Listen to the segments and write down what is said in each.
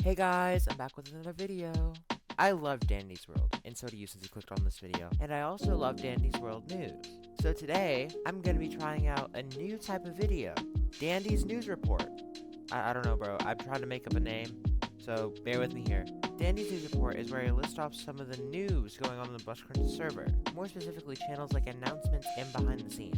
Hey guys, I'm back with another video. I love Dandy's World, and so do you since you clicked on this video. And I also love Dandy's World news. So today, I'm going to be trying out a new type of video. Dandy's News Report. I don't know, bro. I'm trying to make up a name, so bear with me here. Dandy's News Report is where I list off some of the news going on the Brusha server. More specifically, channels like announcements and behind the scenes.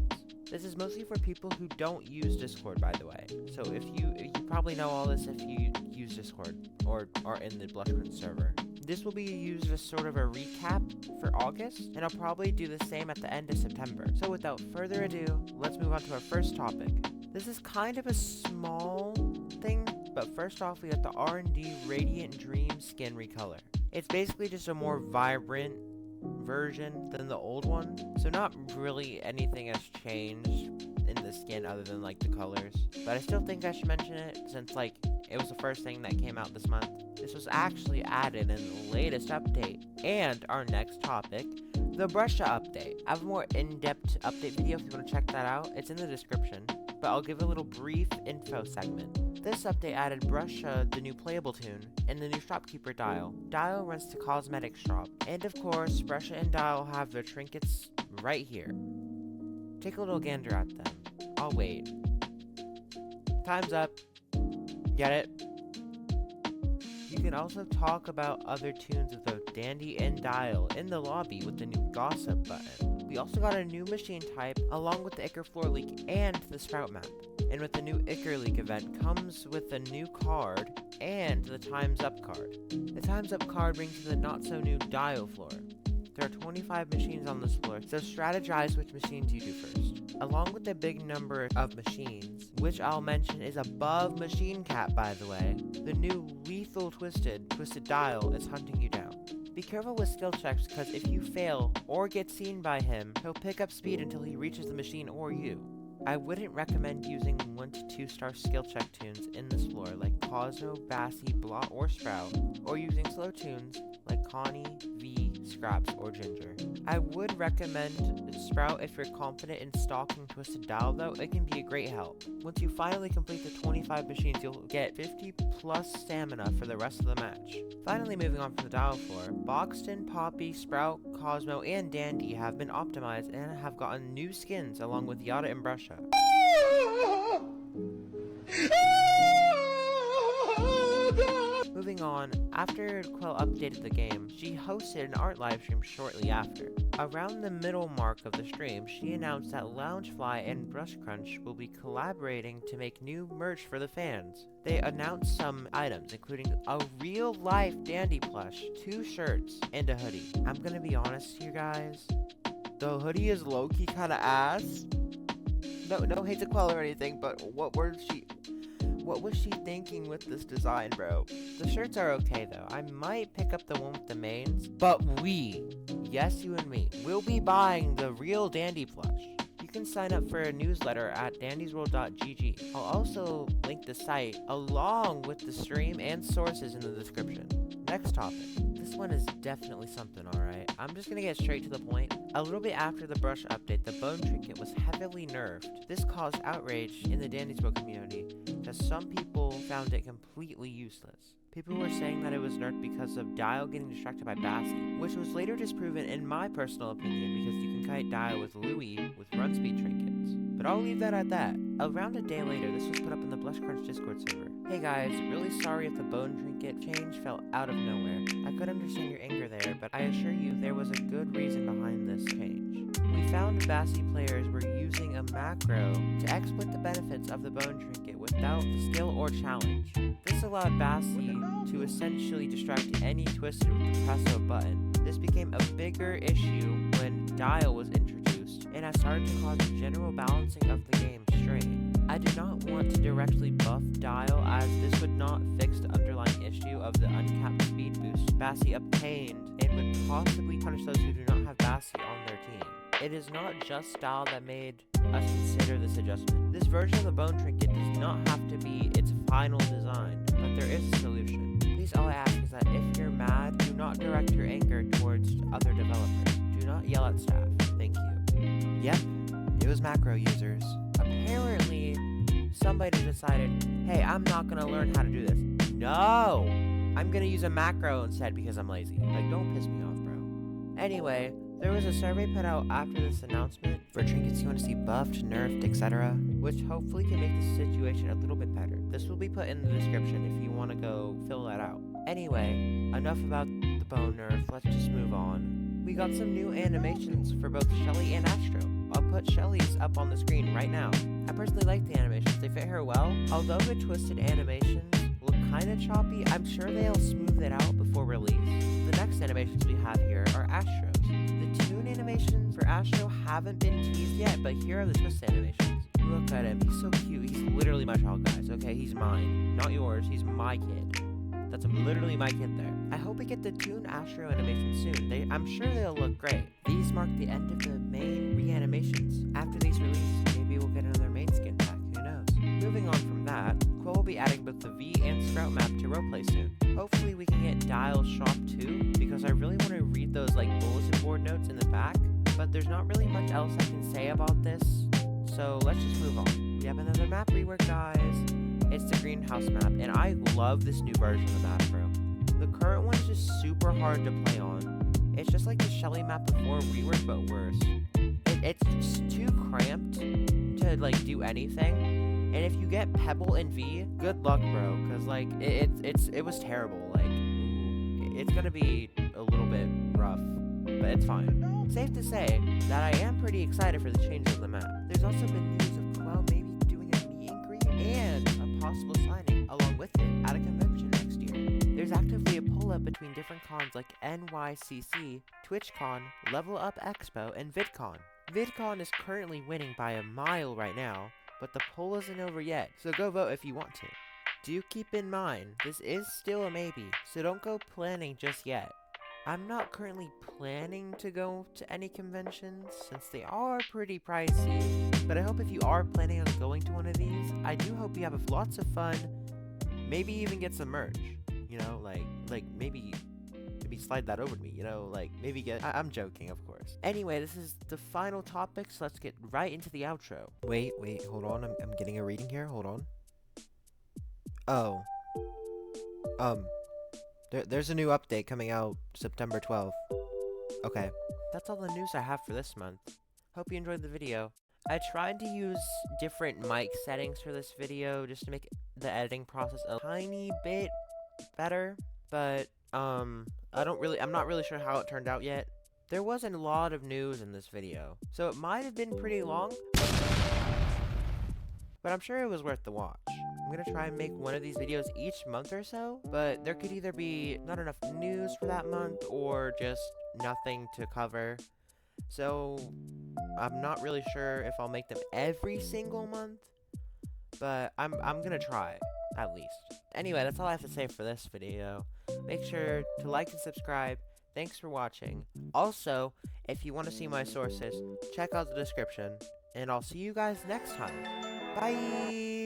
This is mostly for people who don't use Discord, by the way. So if you probably know all this if you use Discord or are in the Brusha server. This will be used as sort of a recap for August, and I'll probably do the same at the end of September. So without further ado, let's move on to our first topic. This is kind of a small thing, but first off we got the RnD Radiant Dream skin recolor. It's basically just a more vibrant version than the old one, so not really anything has changed in the skin other than like the colors, but I still think I should mention it since like it was the first thing that came out this month. This was actually added in the latest update. And our next topic, the Brusha update. I have a more in-depth update video if you want to check that out. It's in the description, but I'll give a little brief info segment. This update added Brusha, the new playable toon, and the new shopkeeper Dial. Dial runs to cosmetic shop, and of course, Brusha and Dial have their trinkets right here. Take a little gander at them. I'll wait. Time's up. Get it? You can also talk about other tunes with both Dandy and Dial in the lobby with the new gossip button. We also got a new machine type along with the Ichor floor leak and the Sprout map. And with the new Ichor leak event comes with a new card and the Time's Up card. The Time's Up card brings you the not so new Dial floor. There are 25 machines on this floor, so strategize which machines you do first. Along with the big number of machines, which I'll mention is above machine cap by the way, the new lethal Twisted Dial is hunting you down. Be careful with skill checks because if you fail or get seen by him, he'll pick up speed until he reaches the machine or you. I wouldn't recommend using 1 to 2 star skill check tunes in this floor like Cosmo, Bassie, Blot, or Sprout, or using slow tunes like Connie, V, Scraps, or Ginger. I would recommend Sprout if you're confident in stalking Twisted Dial though, it can be a great help. Once you finally complete the 25 machines, you'll get 50 plus stamina for the rest of the match. Finally moving on from the Dial floor, Boxton, Poppy, Sprout, Cosmo, and Dandy have been optimized and have gotten new skins along with Yada and Brusha. Moving on, after Quell updated the game, she hosted an art livestream shortly after. Around the middle mark of the stream, she announced that Loungefly and Brush Crunch will be collaborating to make new merch for the fans. They announced some items, including a real-life Dandy plush, 2 shirts, and a hoodie. I'm gonna be honest here, guys. The hoodie is low-key kinda ass. No hate to Quell or anything, but what was she thinking with this design, bro? The shirts are okay though. I might pick up the one with the mains, but yes you and me, will be buying the real Dandy plush. You can sign up for a newsletter at dandysworld.gg. I'll also link the site along with the stream and sources in the description. Next topic. This one is definitely something, alright? I'm just gonna get straight to the point. A little bit after the Brusha update, the bone trinket was heavily nerfed. This caused outrage in the Dandy's World community, as some people found it completely useless. People were saying that it was nerfed because of Dial getting distracted by Bassie, which was later disproven in my personal opinion because you can kite Dial with Louie with run speed trinkets. But I'll leave that at that. Around a day later, this was put up in the Blush Crunch Discord server. Hey guys, really sorry if the bone trinket change fell out of nowhere. I could understand your anger there, but I assure you there was a good reason behind this change. We found Bassie players were using a macro to exploit the benefits of the bone trinket without the skill or challenge. This allowed Bassie to essentially distract any Twisted with the press of a button. This became a bigger issue when Dial was introduced, and has started to cause a general balancing of the game strain. I do not want to directly buff Dial as this would not fix the underlying issue of the uncapped speed boost Bassie obtained and would possibly punish those who do not have Bassie on their team. It is not just style that made us consider this adjustment. This version of the bone trinket does not have to be its final design, but there is a solution. Please all I ask is that if you're mad, do not direct your anger towards other developers. Do not yell at staff. Thank you. Yep, it was macro users. Apparently, somebody decided, hey, I'm not gonna learn how to do this. No! I'm gonna use a macro instead because I'm lazy. Like, don't piss me off, bro. Anyway, there was a survey put out after this announcement for trinkets you want to see buffed, nerfed, etc., which hopefully can make the situation a little bit better. This will be put in the description if you want to go fill that out. Anyway, enough about the bone nerf, let's just move on. We got some new animations for both Shelly and Astro. I'll put Shelly's up on the screen right now. I personally like the animations, they fit her well. Although the twisted animations look kinda choppy, I'm sure they'll smooth it out before release. The next animations we have here are Astro's. The tune animations for Astro haven't been teased yet, but here are the twist animations. Look at him, he's so cute. He's literally my child, guys, okay? He's mine, not yours, he's my kid. That's literally my kid there. I hope we get the Toon Astro animation soon. I'm sure they'll look great. These mark the end of the main reanimations. After these release, maybe we'll get another main skin pack, who knows. Moving on from that, Quill will be adding both the V and Sprout map to roleplay soon. Hopefully we can get Dial Shop too, because I really want to read those like bulletin board notes in the back, but there's not really much else I can say about this, so let's just move on. We have another map rework, guys. It's the greenhouse map, and I love this new version of the map, bro. The current one is just super hard to play on. It's just like the Shelly map before rework, but worse. It's just too cramped to like do anything. And if you get Pebble and V, good luck, bro, cause like it was terrible. Like it's gonna be a little bit rough, but it's fine. Safe to say that I am pretty excited for the changes of the map. There's also been news of Quell maybe doing a meet and greet and a possible signing along with it at a convention next year. There's actively a pull-up between different cons like NYCC, TwitchCon, Level Up Expo, and VidCon. VidCon is currently winning by a mile right now, but the poll isn't over yet, so go vote if you want to. Do keep in mind, this is still a maybe, so don't go planning just yet. I'm not currently planning to go to any conventions, since they are pretty pricey, but I hope if you are planning on going to one of these, I do hope you have lots of fun, maybe even get some merch, you know, like maybe slide that over to me, you know, like maybe get, I'm joking, of course. Anyway, this is the final topic, so let's get right into the outro. Wait, hold on, I'm getting a reading here, hold on. Oh. There's a new update coming out September 12th. Okay. That's all the news I have for this month. Hope you enjoyed the video. I tried to use different mic settings for this video just to make the editing process a tiny bit better, but I'm not really sure how it turned out yet. There wasn't a lot of news in this video, so it might have been pretty long, but I'm sure it was worth the watch. I'm gonna try and make one of these videos each month or so, but there could either be not enough news for that month or just nothing to cover. So I'm not really sure if I'll make them every single month, but I'm gonna try, at least. Anyway, that's all I have to say for this video. Make sure to like and subscribe. Thanks for watching. Also, if you want to see my sources, check out the description, and I'll see you guys next time. Bye!